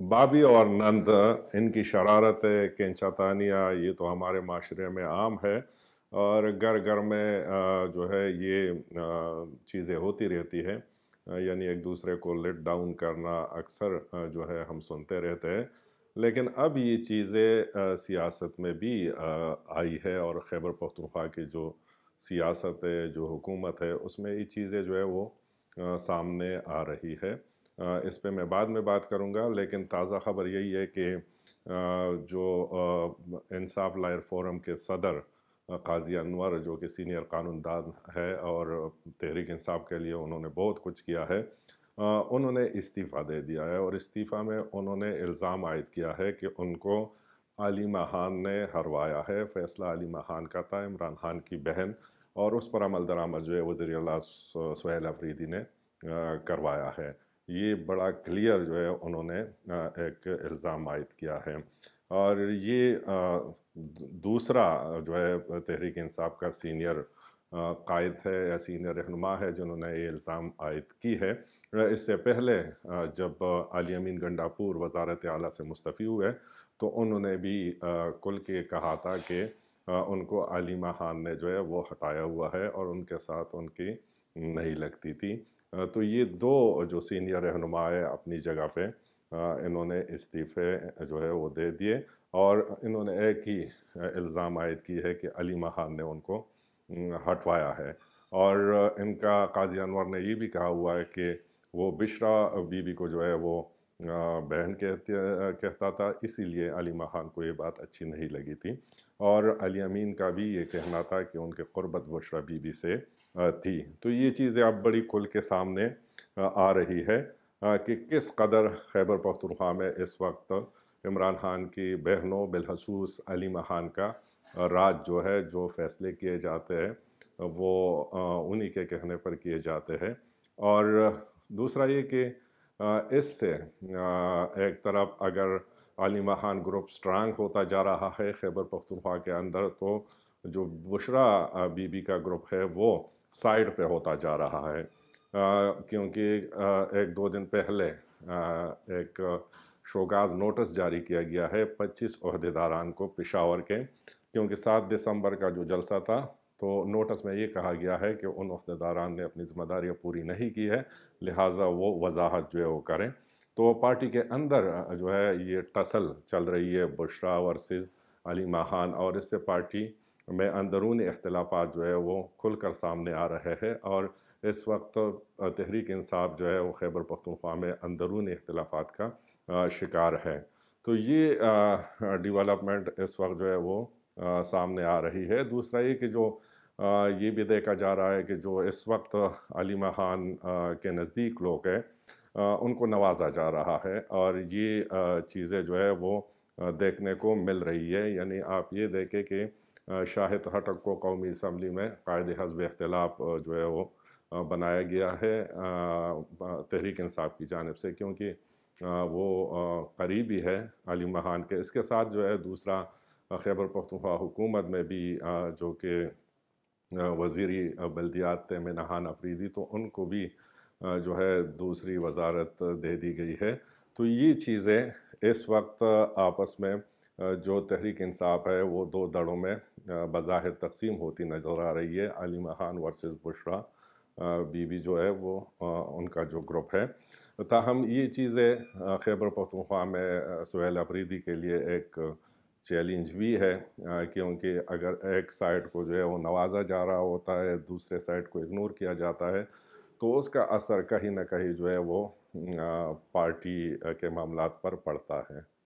बाबी और नंद, इनकी शरारत केंचातानिया ये तो हमारे माशरे में आम है। और घर घर में जो है ये चीज़ें होती रहती है। यानी एक दूसरे को लेट डाउन करना अक्सर जो है हम सुनते रहते हैं। लेकिन अब ये चीज़ें सियासत में भी आई है, और खैबर पख्तूनख्वा की जो सियासत है, जो हुकूमत है, उसमें ये चीज़ें जो है वो सामने आ रही है। इस पे मैं बाद में बात करूंगा, लेकिन ताज़ा खबर यही है कि जो इंसाफ लायर फोरम के सदर काजी अनवर, जो कि सीनियर कानूनदान है और तहरीक इंसाफ के लिए उन्होंने बहुत कुछ किया है, उन्होंने इस्तीफ़ा दे दिया है। और इस्तीफ़ा में उन्होंने इल्ज़ाम आयद किया है कि उनको अली महान ने हरवाया है। फैसला अली महान का था, इमरान खान की बहन, और उस पर अमल दरामद जो है वज़ीर आला सुहेल अफरीदी ने करवाया है। ये बड़ा क्लियर जो है उन्होंने एक इल्ज़ाम आयद किया है। और ये दूसरा जो है तहरीक इंसाफ का सीनियर कायद है या सीनियर रहनुमा है जिन्होंने ये इल्ज़ाम आयद की है। इससे पहले जब अली अमीन गंडापुर वज़ारत आला से मुस्तफ़ी हुए, तो उन्होंने भी खुल के कहा था कि उनको अली महान ने जो है वो हटाया हुआ है और उनके साथ उनकी नहीं लगती थी। तो ये दो जो सीनियर रहनुमा है अपनी जगह पे इन्होंने इस्तीफ़े जो है वो दे दिए, और इन्होंने एक ही इल्ज़ाम आयद की है कि अली महान ने उनको हटवाया है। और इनका काजी अनवर ने ये भी कहा हुआ है कि वो बिशरा बीबी को जो है वो बहन कहता था, इसीलिए अली महान को ये बात अच्छी नहीं लगी थी। और अली अमीन का भी ये कहना था कि उनके क़ुर्बत बुशरा बीबी से थी। तो ये चीज़ें अब बड़ी खुल के सामने आ रही है कि किस कदर खैबर पख्तूनख्वा में इस वक्त इमरान खान की बहनों, बिलखसूस अली महान का राज जो है, जो फैसले किए जाते हैं वो उन्हीं के कहने पर किए जाते हैं। और दूसरा ये कि इससे एक तरफ अगर अली महान ग्रुप स्ट्रांग होता जा रहा है खैबर पख्तूनख्वा के अंदर, तो जो बुशरा बीबी का ग्रुप है वो साइड पे होता जा रहा है। क्योंकि एक दो दिन पहले एक शोगाज नोटिस जारी किया गया है 25 ओहदेदारान को पेशावर के, क्योंकि 7 दिसंबर का जो जलसा था, तो नोटिस में ये कहा गया है कि उन ओहदेदारान ने अपनी जिम्मेदारियाँ पूरी नहीं की है, लिहाजा वो वजाहत जो है वो करें। तो पार्टी के अंदर जो है ये टसल चल रही है, बुशरा वर्सेस अली महान, और इससे पार्टी में अंदरूनी इख्तिलाफात जो है वो खुलकर सामने आ रहे हैं। और इस वक्त तहरीक इंसाफ जो है वो खैबर पख्तूनख्वा में अंदरूनी इख्तिलाफात का शिकार है। तो ये डेवलपमेंट इस वक्त जो है वो सामने आ रही है। दूसरा ये कि जो ये भी देखा जा रहा है कि जो इस वक्त अली महान के नज़दीक लोग हैं उनको नवाजा जा रहा है, और ये चीज़ें जो है वो देखने को मिल रही है। यानी आप ये देखें कि शाहिद हटक को कौमी असम्बली में कायदे हज़्ब इख्तिलाफ जो है वो बनाया गया है तहरीक इंसाफ की जानिब से, क्योंकि वो करीबी है अली महान के। इसके साथ जो है दूसरा खैबर पख्तूनख्वा हुकूमत में भी जो कि वज़ीरी बल्दियात थे मिनाहान अफरीदी, तो उनको भी जो है दूसरी वजारत दे दी गई है। तो ये चीज़ें इस वक्त आपस में जो तहरीक इंसाफ है वो दो धड़ों में बज़ाहिर तकसीम होती नज़र आ रही है। अली महान वर्सेस बुशरा बीबी जो है वो उनका जो ग्रुप है। ताहम ये चीज़ें खैबर पख्तूनख्वा में सुहेल अफरीदी के लिए एक चैलेंज भी है, क्योंकि अगर एक साइड को जो है वो नवाजा जा रहा होता है, दूसरे साइड को इग्नोर किया जाता है, तो उसका असर कहीं ना कहीं जो है वो पार्टी के मामलात पर पड़ता है।